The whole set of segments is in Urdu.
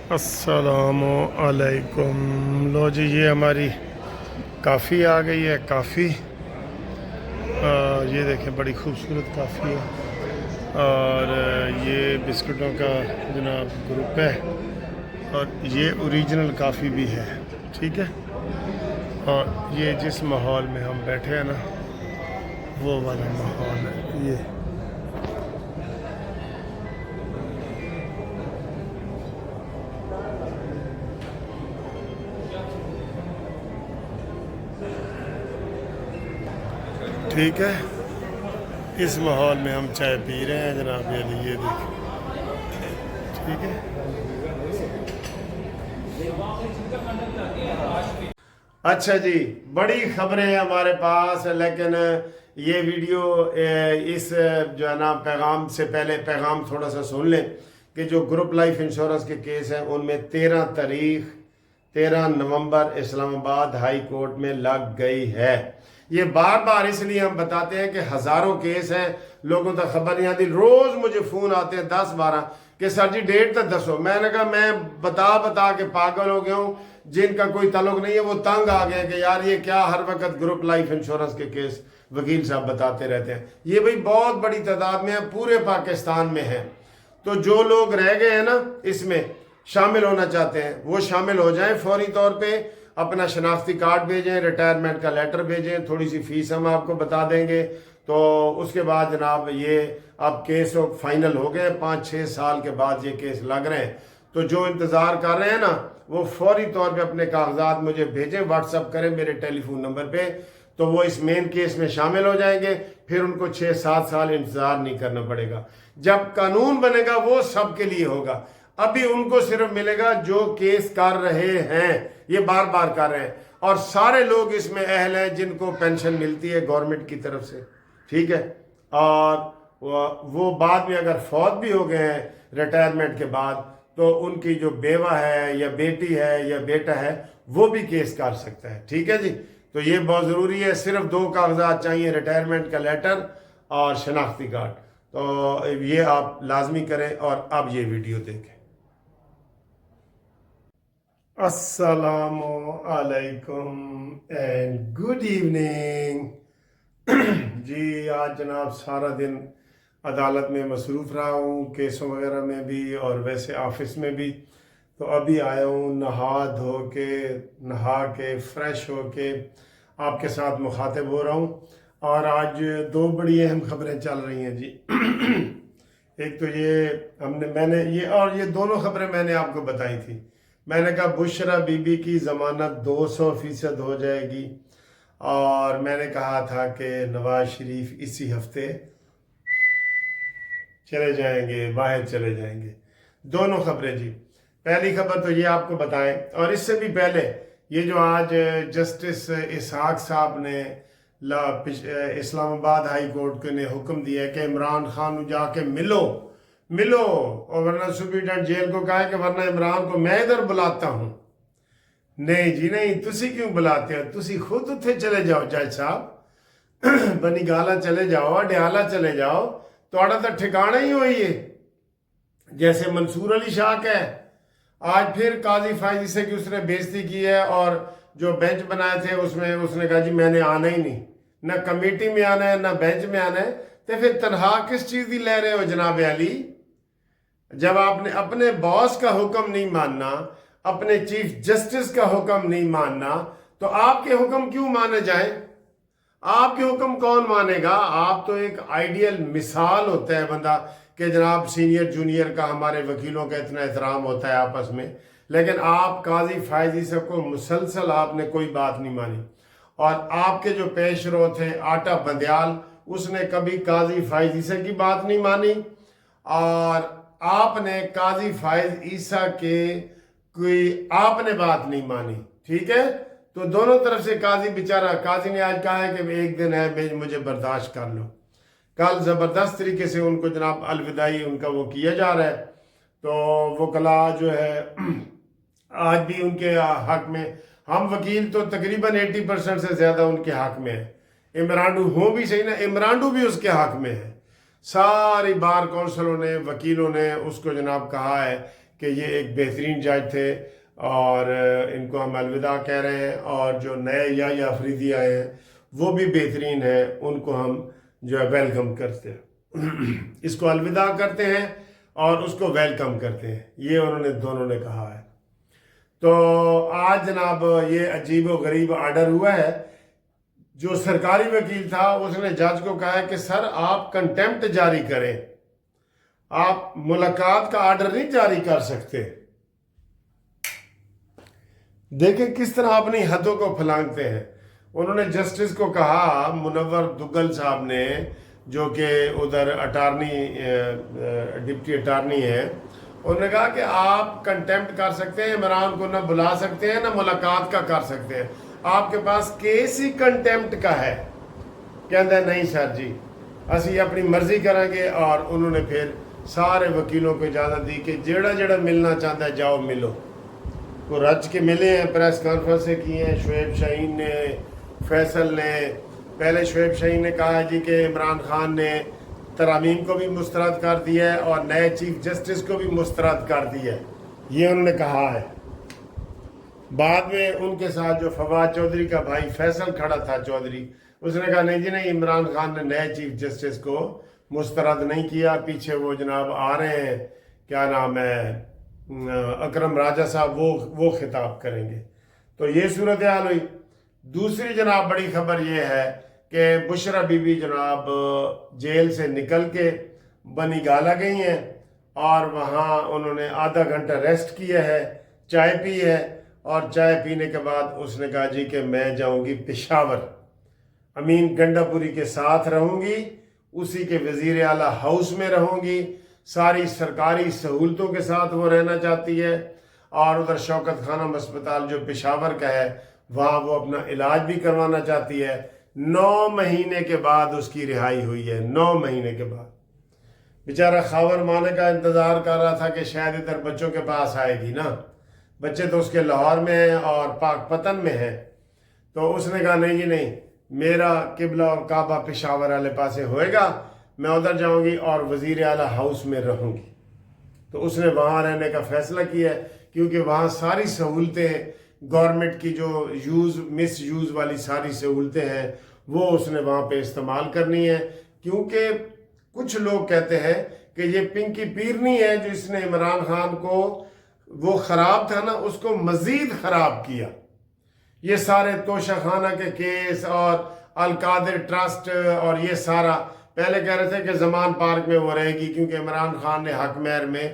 السلام علیکم۔ لو جی، یہ ہماری کافی آ گئی ہے۔ کافی یہ دیکھیں، بڑی خوبصورت کافی ہے، اور یہ بسکٹوں کا جناب گروپ ہے، اور یہ اوریجنل کافی بھی ہے، ٹھیک ہے۔ اور یہ جس ماحول میں ہم بیٹھے ہیں نا، وہ والا ماحول ہے یہ۔ ٹھیک ہے، اس ماحول میں ہم چائے پی رہے ہیں جناب، یہ دیکھیں، ٹھیک ہے۔ اچھا جی، بڑی خبریں ہیں ہمارے پاس، لیکن یہ ویڈیو اس جو ہے نا پیغام سے پہلے پیغام تھوڑا سا سن لیں کہ جو گروپ لائف انشورنس کے کیس ہیں ان میں 13 نومبر اسلام آباد ہائی کورٹ میں لگ گئی ہے۔ یہ بار بار اس لیے ہم بتاتے ہیں کہ ہزاروں کیس ہیں، لوگوں تک خبر نہیں آتی۔ روز مجھے فون آتے ہیں 10-12 کہ سر جی ڈیٹ تک دسو۔ میں نے کہا میں بتا کے پاگل ہو گیا ہوں، جن کا کوئی تعلق نہیں ہے وہ تنگ آ گئے کہ یار یہ کیا ہر وقت گروپ لائف انشورنس کے کیس وکیل صاحب بتاتے رہتے ہیں۔ یہ بھئی بہت بڑی تعداد میں ہے، پورے پاکستان میں ہے۔ تو جو لوگ رہ گئے ہیں نا اس میں شامل ہونا چاہتے ہیں وہ شامل ہو جائیں فوری طور پہ۔ اپنا شناختی کارڈ بھیجیں، ریٹائرمنٹ کا لیٹر بھیجیں، تھوڑی سی فیس ہم آپ کو بتا دیں گے۔ تو اس کے بعد جناب یہ اب کیس فائنل ہو گئے، 5-6 سال کے بعد یہ کیس لگ رہے ہیں۔ تو جو انتظار کر رہے ہیں نا وہ فوری طور پہ اپنے کاغذات مجھے بھیجیں، واٹس اپ کریں میرے ٹیلی فون نمبر پہ، تو وہ اس مین کیس میں شامل ہو جائیں گے۔ پھر ان کو 6-7 سال انتظار نہیں کرنا پڑے گا۔ جب قانون بنے گا وہ سب کے لیے ہوگا۔ ابھی ان کو صرف ملے گا جو کیس کر رہے ہیں، یہ بار بار کر رہے ہیں، اور سارے لوگ اس میں اہل ہیں جن کو پینشن ملتی ہے گورنمنٹ کی طرف سے، ٹھیک ہے۔ اور وہ بعد میں اگر فوت بھی ہو گئے ہیں ریٹائرمنٹ کے بعد تو ان کی جو بیوہ ہے یا بیٹی ہے یا بیٹا ہے وہ بھی کیس کر سکتا ہے، ٹھیک ہے جی۔ تو یہ بہت ضروری ہے، صرف 2 کاغذات چاہیے، ریٹائرمنٹ کا لیٹر اور شناختی کارڈ۔ تو یہ آپ لازمی کریں، اور اب یہ ویڈیو دیکھیں۔ السلام علیکم اینڈ گڈ ایوننگ۔ جی آج جناب سارا دن عدالت میں مصروف رہا ہوں، کیسوں وغیرہ میں بھی اور ویسے آفس میں بھی۔ تو ابھی آیا ہوں نہا کے فریش ہو کے آپ کے ساتھ مخاطب ہو رہا ہوں، اور آج 2 بڑی اہم خبریں چل رہی ہیں جی۔ ایک تو میں نے یہ دونوں خبریں میں نے آپ کو بتائی تھی۔ میں نے کہا بشرا بی بی کی ضمانت 200% ہو جائے گی، اور میں نے کہا تھا کہ نواز شریف اسی ہفتے چلے جائیں گے، باہر چلے جائیں گے۔ دونوں خبریں جی۔ پہلی خبر تو یہ آپ کو بتائیں، اور اس سے بھی پہلے یہ جو آج جسٹس اسحاق صاحب نے اسلام آباد ہائی کورٹ نے حکم دیا ہے کہ عمران خان جا کے ملو، اور ورنہ سپرنٹینڈنٹ جیل کو کہا ہے کہ ورنہ عمران کو میں ادھر بلاتا ہوں۔ نہیں جی نہیں، تسی کیوں بلاتے ہو؟ تسی خود اتھے چلے جاؤ جج صاحب، بنی گالا چلے جاؤ، ڈیالہ چلے جاؤ، توڑا تو ٹھکانا ہی ہوئی ہے۔ جیسے منصور علی شاہ کا ہے، آج پھر قاضی فائزی سے کہ اس نے بےزتی کی ہے، اور جو بینچ بنائے تھے اس میں اس نے کہا جی میں نے آنا ہی نہیں، نہ کمیٹی میں آنا ہے نہ بینچ میں آنا ہے۔ تو پھر تنہا کس چیز دی لے رہے ہو جناب علی؟ جب آپ نے اپنے باس کا حکم نہیں ماننا، اپنے چیف جسٹس کا حکم نہیں ماننا، تو آپ کے حکم کیوں مانے جائیں؟ آپ کے حکم کون مانے گا؟ آپ تو ایک آئیڈیل مثال ہوتا ہے بندہ کہ جناب سینئر جونیئر کا، ہمارے وکیلوں کا اتنا احترام ہوتا ہے آپس میں، لیکن آپ قاضی فائزی سے کو مسلسل آپ نے کوئی بات نہیں مانی۔ اور آپ کے جو پیش رو تھے آٹا بندیال، اس نے کبھی قاضی فائزی سے کی بات نہیں مانی، اور آپ نے قاضی فائز عیسیٰ کے کوئی آپ نے بات نہیں مانی، ٹھیک ہے۔ تو دونوں طرف سے قاضی بیچارہ، قاضی نے آج کہا ہے کہ ایک دن ہے مجھے برداشت کر لو۔ کل زبردست طریقے سے ان کو جناب الوداعی ان کا وہ کیا جا رہا ہے۔ تو وکلا جو ہے آج بھی ان کے حق میں، ہم وکیل تو تقریباً 80% سے زیادہ ان کے حق میں ہیں۔ عمرانڈو ہوں بھی صحیح نا، عمرانڈو بھی اس کے حق میں ہے۔ ساری بار کونسلوں نے، وکیلوں نے اس کو جناب کہا ہے کہ یہ ایک بہترین جج تھے اور ان کو ہم الوداع کہہ رہے ہیں، اور جو نئے یا افریدی آئے ہیں وہ بھی بہترین ہیں، ان کو ہم جو ہے ویلکم کرتے ہیں، اس کو الوداع کرتے ہیں اور اس کو ویلکم کرتے ہیں، یہ انہوں نے دونوں نے کہا ہے۔ تو آج جناب یہ عجیب و غریب آرڈر ہوا ہے، جو سرکاری وکیل تھا اس نے جج کو کہا ہے کہ سر آپ کنٹیمپٹ جاری کریں، آپ ملاقات کا آرڈر نہیں جاری کر سکتے۔ دیکھیں کس طرح اپنی حدوں کو پھلانگتے ہیں۔ انہوں نے جسٹس کو کہا، منور دگل صاحب نے، جو کہ ادھر ڈپٹی اٹارنی ہے، انہوں نے کہا کہ آپ کنٹیمپٹ کر سکتے ہیں، عمران کو نہ بلا سکتے ہیں نہ ملاقات کا کر سکتے ہیں، آپ کے پاس کیس ہی کنٹیمپٹ کا ہے۔ کہتے ہیں نہیں سر جی اسی اپنی مرضی کریں گے، اور انہوں نے پھر سارے وکیلوں کو اجازت دی کہ جڑا ملنا چاہتا ہے جاؤ ملو۔ وہ رج کے ملے ہیں، پریس کانفرنسیں کی ہیں، شعیب شاہین نے، فیصل نے۔ پہلے شعیب شاہین نے کہا جی کہ عمران خان نے ترامیم کو بھی مسترد کر دیا ہے اور نئے چیف جسٹس کو بھی مسترد کر دیا ہے، یہ انہوں نے کہا ہے۔ بعد میں ان کے ساتھ جو فواد چودھری کا بھائی فیصل کھڑا تھا چودھری، اس نے کہا نہیں جی نہیں، عمران خان نے نئے چیف جسٹس کو مسترد نہیں کیا، پیچھے وہ جناب آ رہے ہیں، کیا نام ہے، اکرم راجہ صاحب، وہ خطاب کریں گے۔ تو یہ صورتحال ہوئی۔ دوسری جناب بڑی خبر یہ ہے کہ بشرا بی بی جناب جیل سے نکل کے بنی گالا گئی ہیں، اور وہاں انہوں نے آدھا گھنٹہ ریسٹ کیا ہے، چائے پی ہے، اور چائے پینے کے بعد اس نے کہا جی کہ میں جاؤں گی پشاور، امین گنڈا پوری کے ساتھ رہوں گی، اسی کے وزیر اعلیٰ ہاؤس میں رہوں گی، ساری سرکاری سہولتوں کے ساتھ وہ رہنا چاہتی ہے، اور ادھر شوکت خانم اسپتال جو پشاور کا ہے وہاں وہ اپنا علاج بھی کروانا چاہتی ہے۔ 9 مہینے کے بعد اس کی رہائی ہوئی ہے، 9 مہینے کے بعد۔ بیچارہ خاور مانے کا انتظار کر رہا تھا کہ شاید ادھر بچوں کے پاس آئے گی نا، بچے تو اس کے لاہور میں ہیں اور پاک پتن میں ہیں۔ تو اس نے کہا نہیں جی نہیں، میرا قبلہ اور کعبہ پشاور والے پاسے ہوئے گا، میں ادھر جاؤں گی اور وزیر اعلیٰ ہاؤس میں رہوں گی۔ تو اس نے وہاں رہنے کا فیصلہ کیا ہے، کیونکہ وہاں ساری سہولتیں گورنمنٹ کی جو مس یوز والی ساری سہولتیں ہیں وہ اس نے وہاں پہ استعمال کرنی ہے، کیونکہ کچھ لوگ کہتے ہیں کہ یہ پنکی پیرنی ہے جو اس نے عمران خان کو، وہ خراب تھا نا، اس کو مزید خراب کیا۔ یہ سارے توشہ خانہ کے کیس اور القادر ٹرسٹ اور یہ سارا، پہلے کہہ رہے تھے کہ زمان پارک میں وہ رہے گی، کیونکہ عمران خان نے حق مہر میں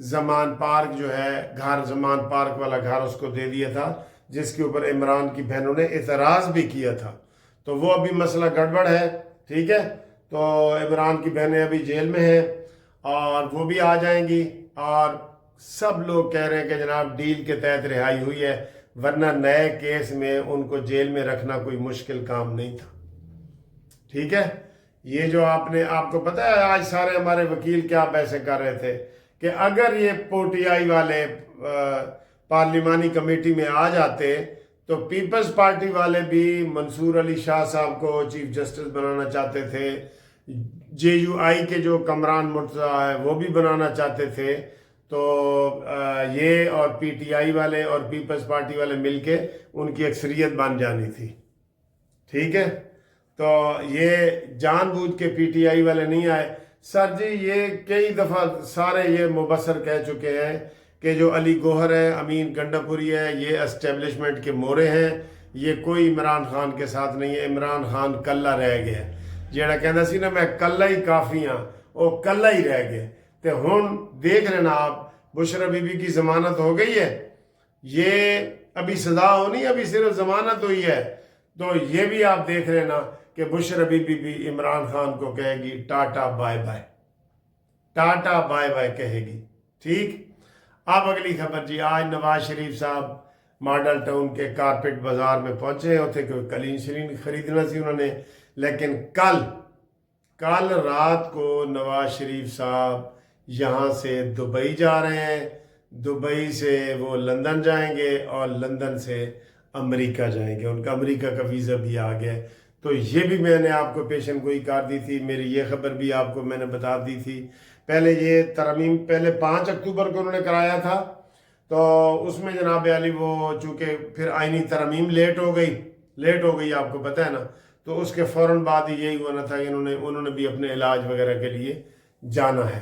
زمان پارک جو ہے گھر، زمان پارک والا گھر اس کو دے دیا تھا، جس کے اوپر عمران کی بہنوں نے اعتراض بھی کیا تھا۔ تو وہ ابھی مسئلہ گڑبڑ ہے، ٹھیک ہے۔ تو عمران کی بہنیں ابھی جیل میں ہیں اور وہ بھی آ جائیں گی، اور سب لوگ کہہ رہے ہیں کہ جناب ڈیل کے تحت رہائی ہوئی ہے، ورنہ نئے کیس میں ان کو جیل میں رکھنا کوئی مشکل کام نہیں تھا، ٹھیک ہے۔ یہ جو آپ کو پتہ ہے آج سارے ہمارے وکیل کیا بحثیں کر رہے تھے کہ اگر یہ پوٹی آئی والے پارلیمانی کمیٹی میں آ جاتے تو پیپلز پارٹی والے بھی منصور علی شاہ صاحب کو چیف جسٹس بنانا چاہتے تھے، جے یو آئی کے جو کمران مرتضیٰ ہے وہ بھی بنانا چاہتے تھے، تو یہ اور پی ٹی آئی والے اور پیپلز پارٹی والے مل کے ان کی اکثریت بن جانی تھی، ٹھیک ہے۔ تو یہ جان بوجھ کے پی ٹی آئی والے نہیں آئے۔ سر جی یہ کئی دفعہ سارے یہ مبصر کہہ چکے ہیں کہ جو علی گوہر ہے، امین گنڈا پوری ہے، یہ اسٹیبلشمنٹ کے مورے ہیں، یہ کوئی عمران خان کے ساتھ نہیں ہے، عمران خان کلا رہ گیا، جیڑا کہنا سی نا میں کلا ہی کافی ہاں، وہ کلا ہی رہ گئے۔ تو ہن دیکھ لینا آپ، بشرا بی بی کی ضمانت ہو گئی ہے، یہ ابھی سزا ہونی، ابھی صرف ضمانت ہوئی ہے، تو یہ بھی آپ دیکھ لینا کہ بشرا بی بی بھی عمران خان کو کہے گی tata bye bye, tata bye bye کہے گی، ٹھیک۔ اب اگلی خبر جی، آج نواز شریف صاحب ماڈل ٹاؤن کے کارپیٹ بازار میں پہنچے ہوتے کہ کلین شلین خریدنا سی انہوں نے، لیکن کل رات کو نواز شریف صاحب یہاں سے دبئی جا رہے ہیں، دبئی سے وہ لندن جائیں گے اور لندن سے امریکہ جائیں گے، ان کا امریکہ کا ویزا بھی آ گیا ہے۔ تو یہ بھی میں نے آپ کو پیشن گوئی کر دی تھی، میری یہ خبر بھی آپ کو میں نے بتا دی تھی پہلے یہ ترمیم پہلے 5 اکتوبر کو انہوں نے کرایا تھا، تو اس میں جناب علی وہ چونکہ پھر آئینی ترمیم لیٹ ہو گئی آپ کو پتہ ہے نا، تو اس کے فوراً بعد ہی یہی ہونا تھا کہ انہوں نے بھی اپنے علاج وغیرہ کے لیے جانا ہے۔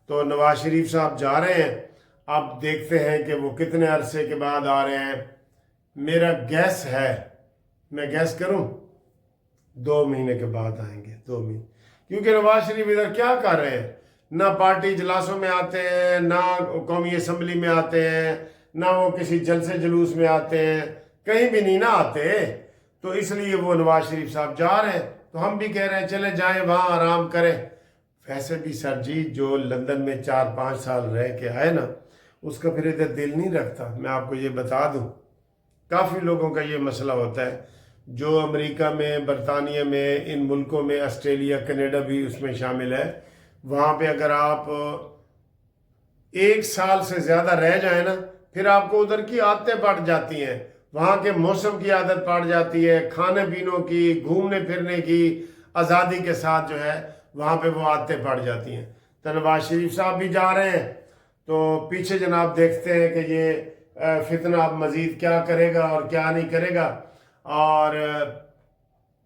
تو نواز شریف صاحب جا رہے ہیں، اب دیکھتے ہیں کہ وہ کتنے عرصے کے بعد آ رہے ہیں۔ میرا گیس ہے، میں گیس کروں 2 مہینے کے بعد آئیں گے، 2 مہینے، کیونکہ نواز شریف ادھر کیا کر رہے ہیں، نہ پارٹی اجلاسوں میں آتے ہیں، نہ قومی اسمبلی میں آتے ہیں، نہ وہ کسی جلسے جلوس میں آتے ہیں، کہیں بھی نہیں نہ آتے، تو اس لیے وہ نواز شریف صاحب جا رہے ہیں، تو ہم بھی کہہ رہے ہیں چلے جائیں وہاں آرام کریں۔ ویسے بھی سر جی جو لندن میں 4-5 سال رہ کے آئے نا، اس کا پھر ادھر دل نہیں رکھتا، میں آپ کو یہ بتا دوں، کافی لوگوں کا یہ مسئلہ ہوتا ہے جو امریکہ میں، برطانیہ میں، ان ملکوں میں، آسٹریلیا، کینیڈا بھی اس میں شامل ہے، وہاں پہ اگر آپ 1 سال سے زیادہ رہ جائیں نا، پھر آپ کو ادھر کی عادتیں پڑ جاتی ہیں، وہاں کے موسم کی عادت پڑ جاتی ہے، کھانے پینوں کی، گھومنے پھرنے کی، آزادی کے ساتھ جو ہے وہاں پہ وہ عادتیں پڑ جاتی ہیں۔ تو نواز شریف صاحب بھی جا رہے ہیں، تو پیچھے جناب دیکھتے ہیں کہ یہ فتنہ اب مزید کیا کرے گا اور کیا نہیں کرے گا۔ اور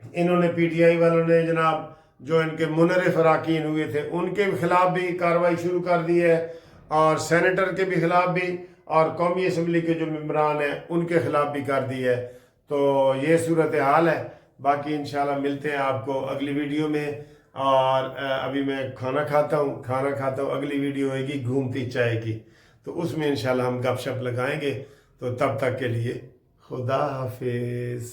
انہوں نے پی ٹی آئی والوں نے جناب جو ان کے منحرف اراکین ہوئے تھے ان کے خلاف بھی کارروائی شروع کر دی ہے، اور سینیٹر کے بھی خلاف بھی، اور قومی اسمبلی کے جو ممبران ہیں ان کے خلاف بھی کر دی ہے۔ تو یہ صورتحال ہے، باقی انشاءاللہ ملتے ہیں آپ کو اگلی ویڈیو میں، اور ابھی میں کھانا کھاتا ہوں، اگلی ویڈیو ہوئے گی گھومتی چائے کی، تو اس میں انشاءاللہ ہم گپ شپ لگائیں گے، تو تب تک کے لیے خدا حافظ۔